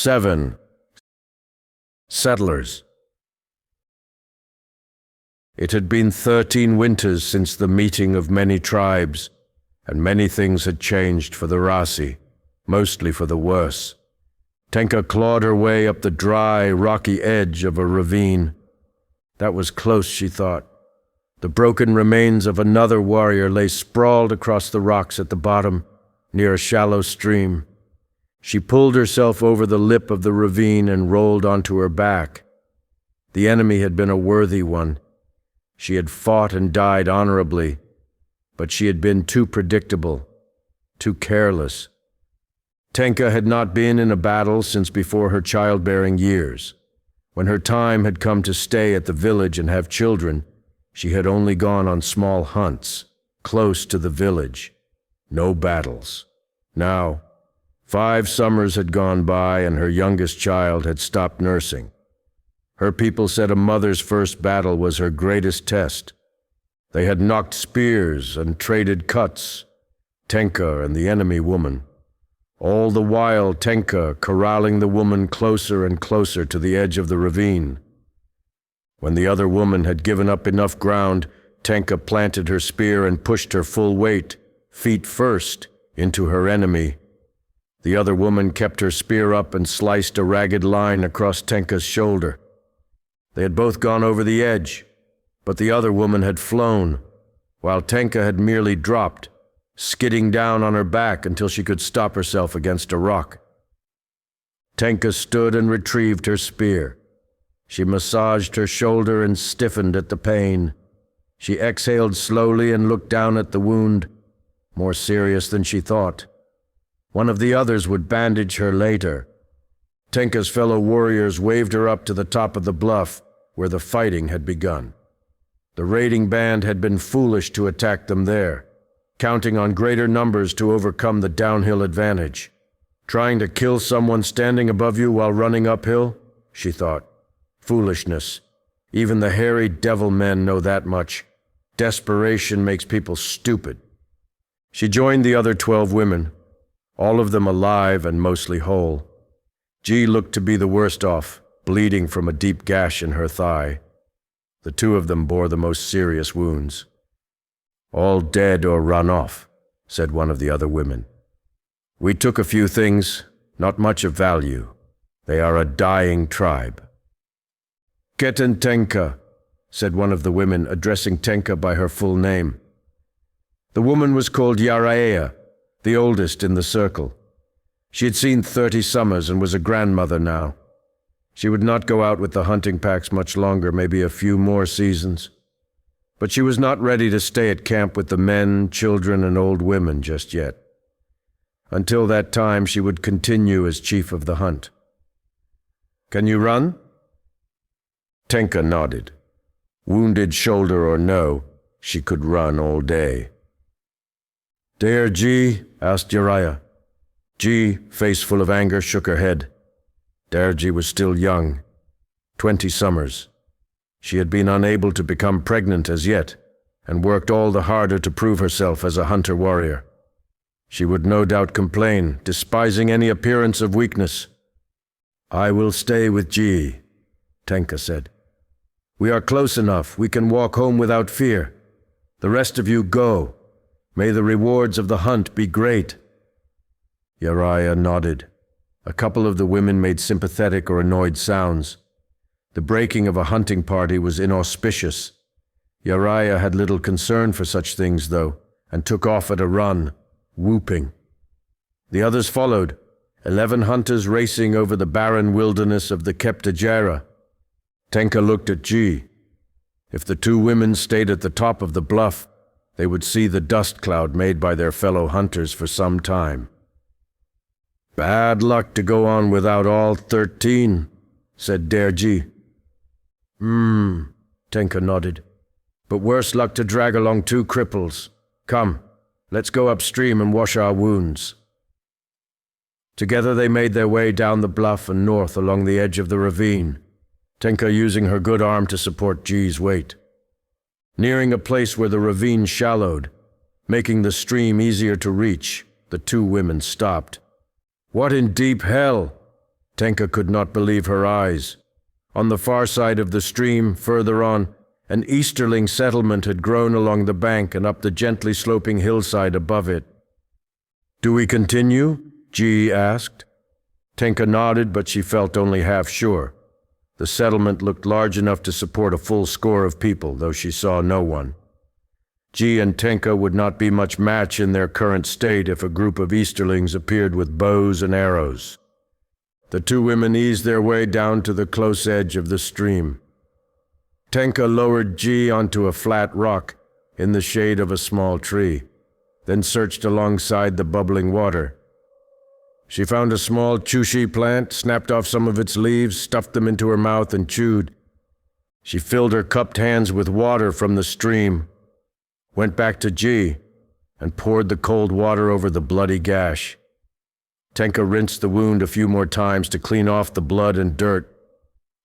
7. Settlers. It had been 13 winters since the meeting of many tribes, and many things had changed for the Rasi, mostly for the worse. Tenka clawed her way up the dry, rocky edge of a ravine. That was close, she thought. The broken remains of another warrior lay sprawled across the rocks at the bottom, near a shallow stream. She pulled herself over the lip of the ravine and rolled onto her back. The enemy had been a worthy one. She had fought and died honorably, but she had been too predictable, too careless. Tenka had not been in a battle since before her childbearing years. When her time had come to stay at the village and have children, she had only gone on small hunts, close to the village. No battles. Now, 5 summers had gone by and her youngest child had stopped nursing. Her people said a mother's first battle was her greatest test. They had knocked spears and traded cuts, Tenka and the enemy woman. All the while Tenka corralling the woman closer and closer to the edge of the ravine. When the other woman had given up enough ground, Tenka planted her spear and pushed her full weight, feet first, into her enemy. The other woman kept her spear up and sliced a ragged line across Tenka's shoulder. They had both gone over the edge, but the other woman had flown, while Tenka had merely dropped, skidding down on her back until she could stop herself against a rock. Tenka stood and retrieved her spear. She massaged her shoulder and stiffened at the pain. She exhaled slowly and looked down at the wound, more serious than she thought. One of the others would bandage her later. Tenka's fellow warriors waved her up to the top of the bluff, where the fighting had begun. The raiding band had been foolish to attack them there, counting on greater numbers to overcome the downhill advantage. Trying to kill someone standing above you while running uphill? She thought. Foolishness. Even the hairy devil men know that much. Desperation makes people stupid. She joined the other 12 women, all of them alive and mostly whole. Jii looked to be the worst off, bleeding from a deep gash in her thigh. The 2 of them bore the most serious wounds. "All dead or run off," said one of the other women. "We took a few things, not much of value. They are a dying tribe." "Keten Tenka," said one of the women, addressing Tenka by her full name. The woman was called Yaraea, the oldest in the circle. She had seen 30 summers and was a grandmother now. She would not go out with the hunting packs much longer, maybe a few more seasons. But she was not ready to stay at camp with the men, children, and old women just yet. Until that time, she would continue as chief of the hunt. "Can you run?" Tenka nodded. Wounded shoulder or no, she could run all day. "Dare Jii?" asked Uriah. Jii, face full of anger, shook her head. Darji was still young, 20 summers. She had been unable to become pregnant as yet, and worked all the harder to prove herself as a hunter-warrior. She would no doubt complain, despising any appearance of weakness. "I will stay with Jii," Tenka said. "We are close enough. We can walk home without fear. The rest of you go. May the rewards of the hunt be great." Uriah nodded. A couple of the women made sympathetic or annoyed sounds. The breaking of a hunting party was inauspicious. Uriah had little concern for such things, though, and took off at a run, whooping. The others followed, 11 hunters racing over the barren wilderness of the Keptajara. Tenka looked at Jii. If the 2 women stayed at the top of the bluff, they would see the dust cloud made by their fellow hunters for some time. "Bad luck to go on without all 13, said Jii. Tenka nodded. "But worse luck to drag along 2 cripples. Come, let's go upstream and wash our wounds." Together they made their way down the bluff and north along the edge of the ravine, Tenka using her good arm to support Jii's weight. Nearing a place where the ravine shallowed, making the stream easier to reach, the 2 women stopped. "What in deep hell?" Tenka could not believe her eyes. On the far side of the stream, further on, an Easterling settlement had grown along the bank and up the gently sloping hillside above it. "Do we continue?" Jii asked. Tenka nodded, but she felt only half sure. The settlement looked large enough to support a full score of people, though she saw no one. Jii and Tenka would not be much match in their current state if a group of Easterlings appeared with bows and arrows. The two women eased their way down to the close edge of the stream. Tenka lowered Jii onto a flat rock in the shade of a small tree, then searched alongside the bubbling water. She found a small chushi plant, snapped off some of its leaves, stuffed them into her mouth, and chewed. She filled her cupped hands with water from the stream, went back to Jii, and poured the cold water over the bloody gash. Tenka rinsed the wound a few more times to clean off the blood and dirt,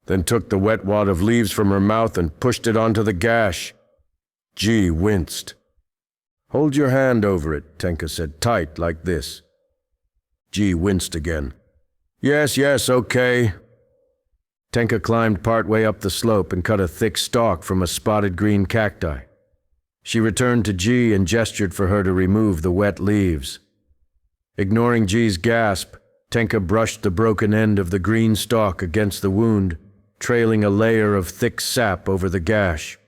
then took the wet wad of leaves from her mouth and pushed it onto the gash. Jii winced. "Hold your hand over it," Tenka said, "tight, like this." Jii winced again. Yes, okay." Tenka climbed partway up the slope and cut a thick stalk from a spotted green cacti. She returned to Jii and gestured for her to remove the wet leaves. Ignoring Jii's gasp, Tenka brushed the broken end of the green stalk against the wound, trailing a layer of thick sap over the gash.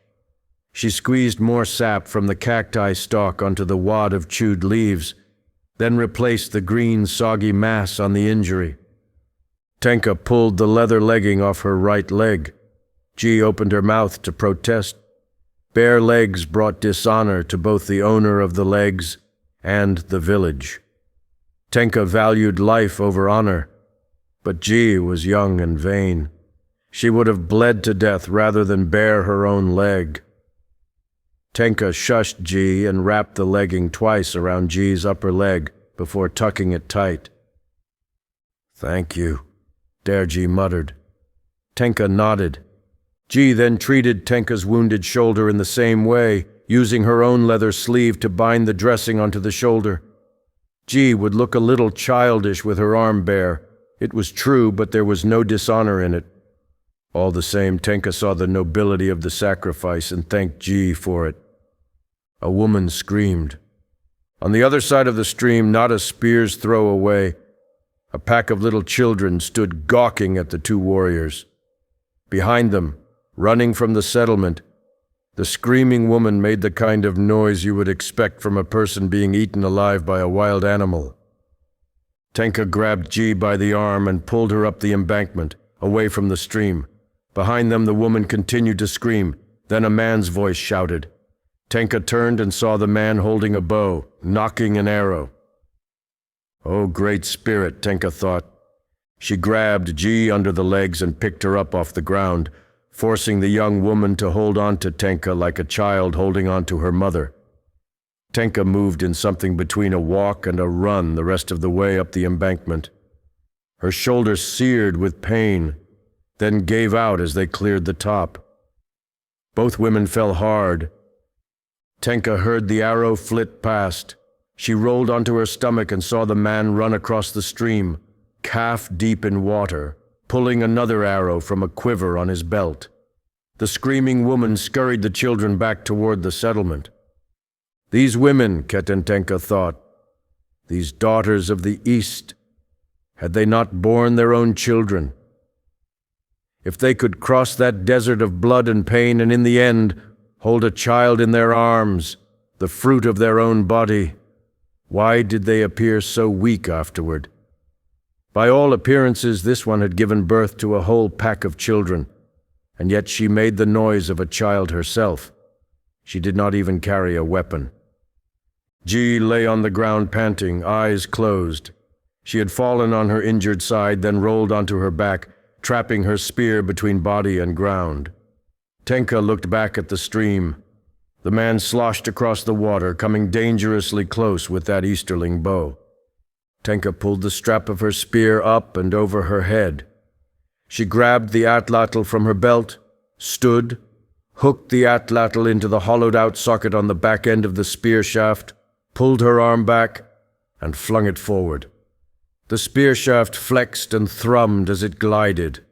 She squeezed more sap from the cacti stalk onto the wad of chewed leaves, then replaced the green, soggy mass on the injury. Tenka pulled the leather legging off her right leg. Jii opened her mouth to protest. Bare legs brought dishonor to both the owner of the legs and the village. Tenka valued life over honor, but Jii was young and vain. She would have bled to death rather than bare her own leg. Tenka shushed Jii and wrapped the legging twice around Jii's upper leg before tucking it tight. "Thank you," Jii muttered. Tenka nodded. Jii then treated Tenka's wounded shoulder in the same way, using her own leather sleeve to bind the dressing onto the shoulder. Jii would look a little childish with her arm bare. It was true, but there was no dishonor in it. All the same, Tenka saw the nobility of the sacrifice and thanked Jii for it. A woman screamed. On the other side of the stream, not a spear's throw away, a pack of little children stood gawking at the two warriors. Behind them, running from the settlement, the screaming woman made the kind of noise you would expect from a person being eaten alive by a wild animal. Tenka grabbed Jii by the arm and pulled her up the embankment, away from the stream. Behind them, the woman continued to scream. Then a man's voice shouted. Tenka turned and saw the man holding a bow, nocking an arrow. "Oh, great spirit," Tenka thought. She grabbed Jii under the legs and picked her up off the ground, forcing the young woman to hold on to Tenka like a child holding on to her mother. Tenka moved in something between a walk and a run the rest of the way up the embankment. Her shoulder seared with pain, then gave out as they cleared the top. Both women fell hard. Tenka heard the arrow flit past. She rolled onto her stomach and saw the man run across the stream, calf-deep in water, pulling another arrow from a quiver on his belt. The screaming woman scurried the children back toward the settlement. These women, Tenka thought, these daughters of the East, had they not borne their own children? If they could cross that desert of blood and pain and in the end hold a child in their arms, the fruit of their own body, why did they appear so weak afterward? By all appearances, this one had given birth to a whole pack of children, and yet she made the noise of a child herself. She did not even carry a weapon. Jii lay on the ground panting, eyes closed. She had fallen on her injured side, then rolled onto her back, trapping her spear between body and ground. Tenka looked back at the stream. The man sloshed across the water, coming dangerously close with that Easterling bow. Tenka pulled the strap of her spear up and over her head. She grabbed the atlatl from her belt, stood, hooked the atlatl into the hollowed-out socket on the back end of the spear shaft, pulled her arm back, and flung it forward. The spear shaft flexed and thrummed as it glided.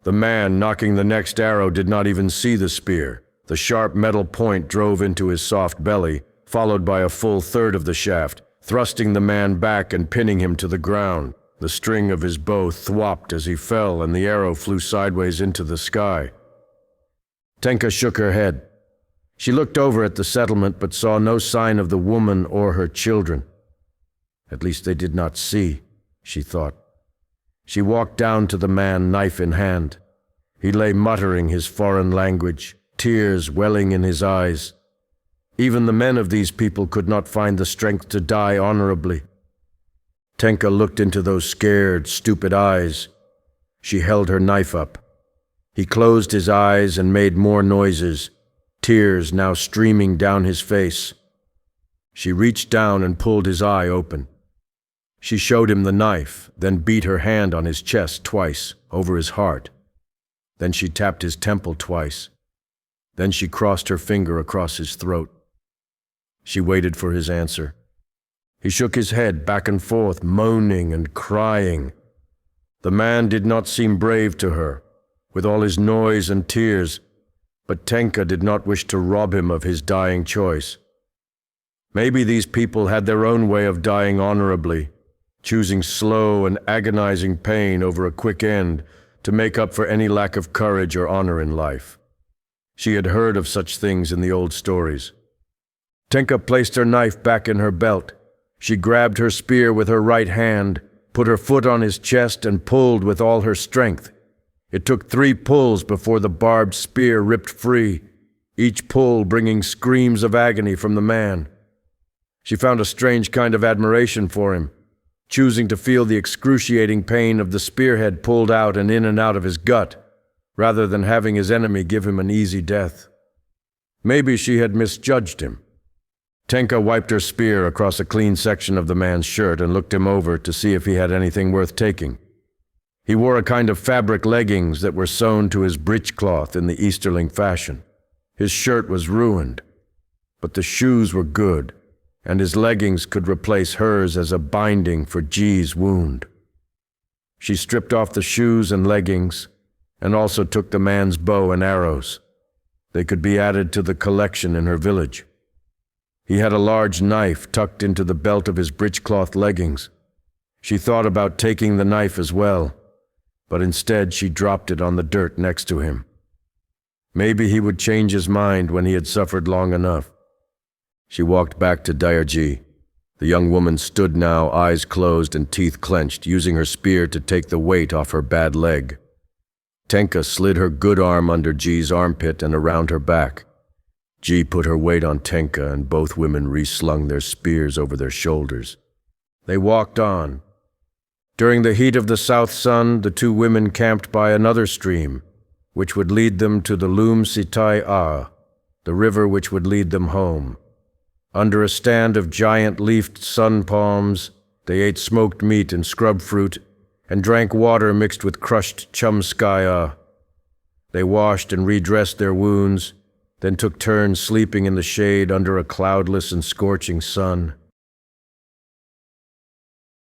The man knocking the next arrow did not even see the spear. The sharp metal point drove into his soft belly, followed by a full third of the shaft, thrusting the man back and pinning him to the ground. The string of his bow thwopped as he fell, and the arrow flew sideways into the sky. Tenka shook her head. She looked over at the settlement but saw no sign of the woman or her children. At least they did not see, she thought. She walked down to the man, knife in hand. He lay muttering his foreign language, tears welling in his eyes. Even the men of these people could not find the strength to die honorably. Tenka looked into those scared, stupid eyes. She held her knife up. He closed his eyes and made more noises, tears now streaming down his face. She reached down and pulled his eye open. She showed him the knife, then beat her hand on his chest twice, over his heart. Then she tapped his temple twice. Then she crossed her finger across his throat. She waited for his answer. He shook his head back and forth, moaning and crying. The man did not seem brave to her, with all his noise and tears, but Tenka did not wish to rob him of his dying choice. Maybe these people had their own way of dying honorably, choosing slow and agonizing pain over a quick end to make up for any lack of courage or honor in life. She had heard of such things in the old stories. Tenka placed her knife back in her belt. She grabbed her spear with her right hand, put her foot on his chest, and pulled with all her strength. It took 3 pulls before the barbed spear ripped free, each pull bringing screams of agony from the man. She found a strange kind of admiration for him, choosing to feel the excruciating pain of the spearhead pulled out and in and out of his gut, rather than having his enemy give him an easy death. Maybe she had misjudged him. Tenka wiped her spear across a clean section of the man's shirt and looked him over to see if he had anything worth taking. He wore a kind of fabric leggings that were sewn to his breechcloth in the Easterling fashion. His shirt was ruined, but the shoes were good, and his leggings could replace hers as a binding for Jii's wound. She stripped off the shoes and leggings, and also took the man's bow and arrows. They could be added to the collection in her village. He had a large knife tucked into the belt of his breechcloth leggings. She thought about taking the knife as well, but instead she dropped it on the dirt next to him. Maybe he would change his mind when he had suffered long enough. She walked back to Jii. The young woman stood now, eyes closed and teeth clenched, using her spear to take the weight off her bad leg. Tenka slid her good arm under Jii's armpit and around her back. Jii put her weight on Tenka, and both women reslung their spears over their shoulders. They walked on. During the heat of the south sun, the 2 women camped by another stream, which would lead them to the Lum Sitai, the river which would lead them home. Under a stand of giant leafed sun palms, they ate smoked meat and scrub fruit, and drank water mixed with crushed chumskaya. They washed and redressed their wounds, then took turns sleeping in the shade under a cloudless and scorching sun.